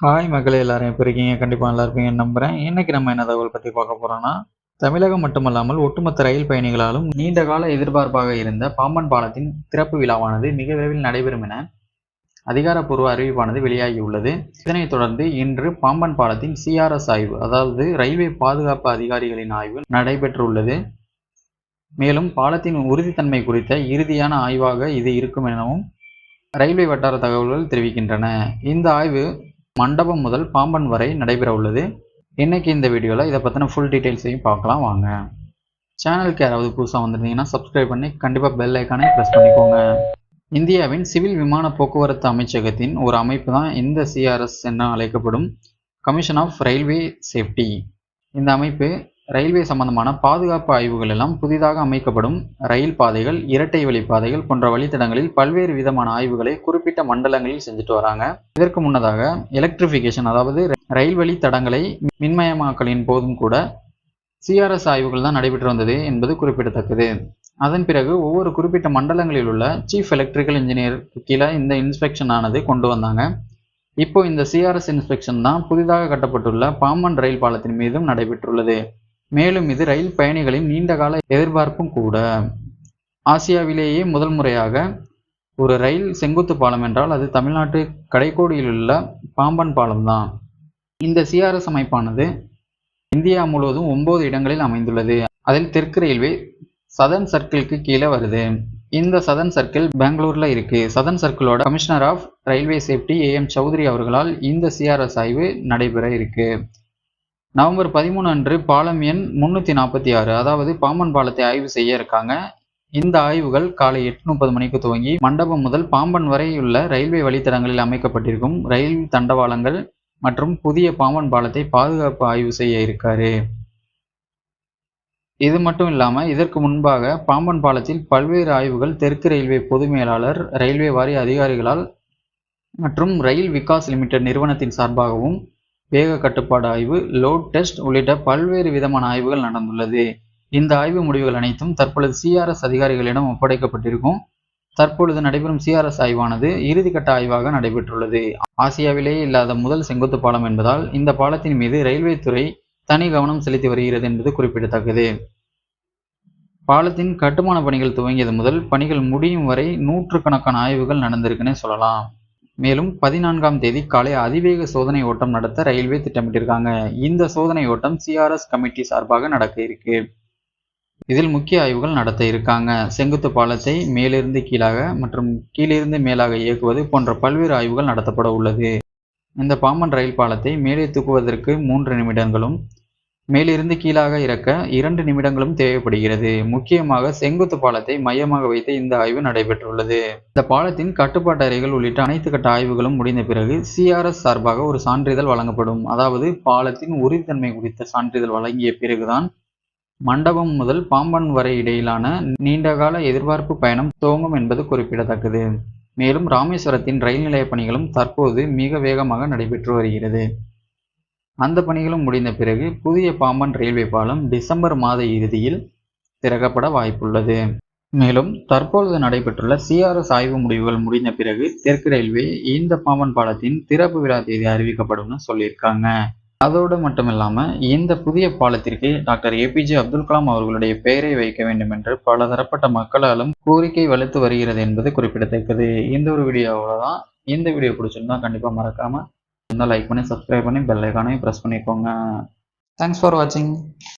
Hi மக்களே, எல்லாரும் எப்படி இருக்கீங்க? கண்டிப்பா நல்லா இருப்பீங்கன்னு நம்புறேன். இன்னைக்கு நம்ம என்ன தகவல் பத்தி பார்க்க போறோம்னா, தமிழகம் மட்டுமல்லாமல் ஒட்டுமொத்த ரயில் பயணிகளாலும் நீண்ட கால எதிர்பார்ப்பாக இருந்த பாம்பன் பாலத்தின் திறப்பு விழாவானது மிக விரைவில் நடைபெறும் என அதிகாரப்பூர்வ அறிவிப்பானது வெளியாகியுள்ளது. இதனைத் தொடர்ந்து இன்று பாம்பன் பாலத்தின் சிஆர்எஸ் ஆய்வு, அதாவது ரயில்வே பாதுகாப்பு அதிகாரிகளின் ஆய்வு நடைபெற்றுள்ளது. மேலும் பாலத்தின் உறுதித்தன்மை குறித்த இறுதியான ஆய்வாக இது இருக்கும் எனவும் ரயில்வே வட்டார தகவல்கள் தெரிவிக்கின்றன. இந்த ஆய்வு மண்டபம் முதல் பாம்பன் வரை நடைபெற உள்ளது. இன்னைக்கு இந்த வீடியோவில் இதை பற்றின ஃபுல் டீட்டெயில்ஸையும் பார்க்கலாம் வாங்க. சேனலுக்கு யாராவது புதுசாக வந்திருந்தீங்கன்னா சப்ஸ்கிரைப் பண்ணி கண்டிப்பாக பெல் ஐக்கானை ப்ரெஸ் பண்ணிக்கோங்க. இந்தியாவின் சிவில் விமான போக்குவரத்து அமைச்சகத்தின் ஒரு அமைப்பு தான் இந்த சிஆர்எஸ் என அழைக்கப்படும் கமிஷன் ஆஃப் ரயில்வே சேஃப்டி. இந்த அமைப்பு ரயில்வே சம்பந்தமான பாதுகாப்பு ஆய்வுகள் எல்லாம் புதிதாக அமைக்கப்படும் ரயில் பாதைகள், இரட்டை வழி பாதைகள் போன்ற வழித்தடங்களில் பல்வேறு விதமான ஆய்வுகளை குறிப்பிட்ட மண்டலங்களில் செஞ்சுட்டு வராங்க. இதற்கு முன்னதாக எலக்ட்ரிஃபிகேஷன், அதாவது ரயில் வழி தடங்களை மின்மயமாக்கலின் போதும் கூட சிஆர்எஸ் ஆய்வுகள் தான் நடைபெற்று வந்தது என்பது குறிப்பிடத்தக்கது. அதன் பிறகு ஒவ்வொரு குறிப்பிட்ட மண்டலங்களில் உள்ள சீஃப் எலக்ட்ரிக்கல் இன்ஜினியர் கீழே இந்த இன்ஸ்பெக்ஷன் ஆனது கொண்டு வந்தாங்க. இப்போ இந்த சிஆர்எஸ் இன்ஸ்பெக்ஷன் தான் புதிதாக கட்டப்பட்டுள்ள பாம்பன் ரயில் பாலத்தின் மீதும் நடைபெற்றுள்ளது. மேலும் இது ரயில் பயணிகளின் நீண்டகால எதிர்பார்ப்பும் கூட. ஆசியாவிலேயே முதல் முறையாக ஒரு ரயில் செங்குத்து பாலம் என்றால் அது தமிழ்நாட்டு கடைக்கோடியில் உள்ள பாம்பன் பாலம் தான். இந்த சிஆர்எஸ் அமைப்பானது இந்தியா முழுவதும் 9 இடங்களில் அமைந்துள்ளது. அதில் தெற்கு ரயில்வே சதர்ன் சர்க்கிளுக்கு கீழே வருது. இந்த சதர்ன் சர்க்கிள் பெங்களூர்ல இருக்கு. சதர்ன் சர்க்கிளோட commissioner of railway safety AM Chaudhary அவர்களால் இந்த சிஆர்எஸ் ஆய்வு நடைபெற இருக்கு. நவம்பர் 13 அன்று பாலம் எண் 346, அதாவது பாம்பன் பாலத்தை ஆய்வு செய்ய இருக்காங்க. இந்த ஆய்வுகள் காலை 8:30 மணிக்கு துவங்கி மண்டபம் முதல் பாம்பன் வரை உள்ள ரயில்வே வழித்தடங்களில் அமைக்கப்பட்டிருக்கும் ரயில் தண்டவாளங்கள் மற்றும் புதிய பாம்பன் பாலத்தை பாதுகாப்பு ஆய்வு செய்ய இருக்காரு. இது மட்டும் இல்லாம இதற்கு முன்பாக பாம்பன் பாலத்தில் பல்வேறு ஆய்வுகள் தெற்கு ரயில்வே பொது மேலாளர், ரயில்வே வாரிய அதிகாரிகளால் மற்றும் ரயில் விகாஸ் லிமிடெட் நிறுவனத்தின் சார்பாகவும் வேக கட்டுப்பாடு ஆய்வு, லோட் டெஸ்ட் உள்ளிட்ட பல்வேறு விதமான ஆய்வுகள் நடந்துள்ளது. இந்த ஆய்வு முடிவுகள் அனைத்தும் தற்பொழுது சிஆர்எஸ் அதிகாரிகளிடம் ஒப்படைக்கப்பட்டிருக்கும். தற்பொழுது நடைபெறும் சிஆர்எஸ் ஆய்வானது இறுதிக்கட்ட ஆய்வாக நடைபெற்றுள்ளது. ஆசியாவிலேயே இல்லாத முதல் செங்குத்து பாலம் என்பதால் இந்த பாலத்தின் மீது ரயில்வே துறை தனி கவனம் செலுத்தி வருகிறது என்பது குறிப்பிடத்தக்கது. பாலத்தின் கட்டுமான பணிகள் துவங்கியது முதல் பணிகள் முடியும் வரை நூற்றுக்கணக்கான ஆய்வுகள் நடந்திருக்குன்னே சொல்லலாம். மேலும் 14ஆம் தேதி காலை அதிவேக சோதனை ஓட்டம் நடத்த ரயில்வே திட்டமிட்டிருக்காங்க. இந்த சோதனை ஓட்டம் சிஆர்எஸ் கமிட்டி சார்பாக நடக்க இருக்கு. இதில் முக்கிய ஆய்வுகள் நடத்த இருக்காங்க. செங்குத்து பாலத்தை மேலிருந்து கீழாக மற்றும் கீழிருந்து மேலாக இயக்குவது போன்ற பல்வேறு ஆய்வுகள் நடத்தப்பட உள்ளது. இந்த பாம்பன் ரயில் பாலத்தை மேலே தூக்குவதற்கு 3 நிமிடங்களும் மேலிருந்து கீழாக இறக்க 2 நிமிடங்களும் தேவைப்படுகிறது. முக்கியமாக செங்குத்து பாலத்தை மையமாக வைத்து இந்த ஆய்வு நடைபெற்றுள்ளது. இந்த பாலத்தின் கட்டுப்பாட்டு அறைகள் உள்ளிட்ட அனைத்து கட்ட ஆய்வுகளும் முடிந்த பிறகு சிஆர்எஸ் சார்பாக ஒரு சான்றிதழ் வழங்கப்படும். அதாவது பாலத்தின் உறுதித்தன்மை குறித்த சான்றிதழ் வழங்கிய பிறகுதான் மண்டபம் முதல் பாம்பன் வரை இடையிலான நீண்டகால எதிர்பார்ப்பு பயணம் துவங்கும் என்பது குறிப்பிடத்தக்கது. மேலும் ராமேஸ்வரத்தின் ரயில் நிலைய பணிகளும் தற்போது மிக வேகமாக நடைபெற்று வருகிறது. அந்த பணிகளும் முடிந்த பிறகு புதிய பாம்பன் ரயில்வே பாலம் டிசம்பர் மாத இறுதியில் திறக்கப்பட வாய்ப்புள்ளது. மேலும் தற்பொழுது நடைபெற்றுள்ள சிஆர்எஸ் ஆய்வு முடிவுகள் முடிந்த பிறகு தெற்கு ரயில்வே இந்த பாம்பன் பாலத்தின் திறப்பு விழா தேதி அறிவிக்கப்படும் சொல்லியிருக்காங்க. அதோடு மட்டுமில்லாம இந்த புதிய பாலத்திற்கு டாக்டர் APJ அப்துல் கலாம் அவர்களுடைய பெயரை வைக்க வேண்டும் என்று பல தரப்பட்ட மக்களாலும் கோரிக்கை வலுத்து வருகிறது என்பது குறிப்பிடத்தக்கது. இந்த ஒரு வீடியோவில் தான். இந்த வீடியோ பிடிச்சிருந்தா கண்டிப்பா மறக்காம லைக் பண்ணி சப்ஸ்கிரைப் பண்ணி பெல் ஐகானையும் ப்ரெஸ் பண்ணிக்கோங்க. தேங்க்ஸ் ஃபார் வாட்சிங்.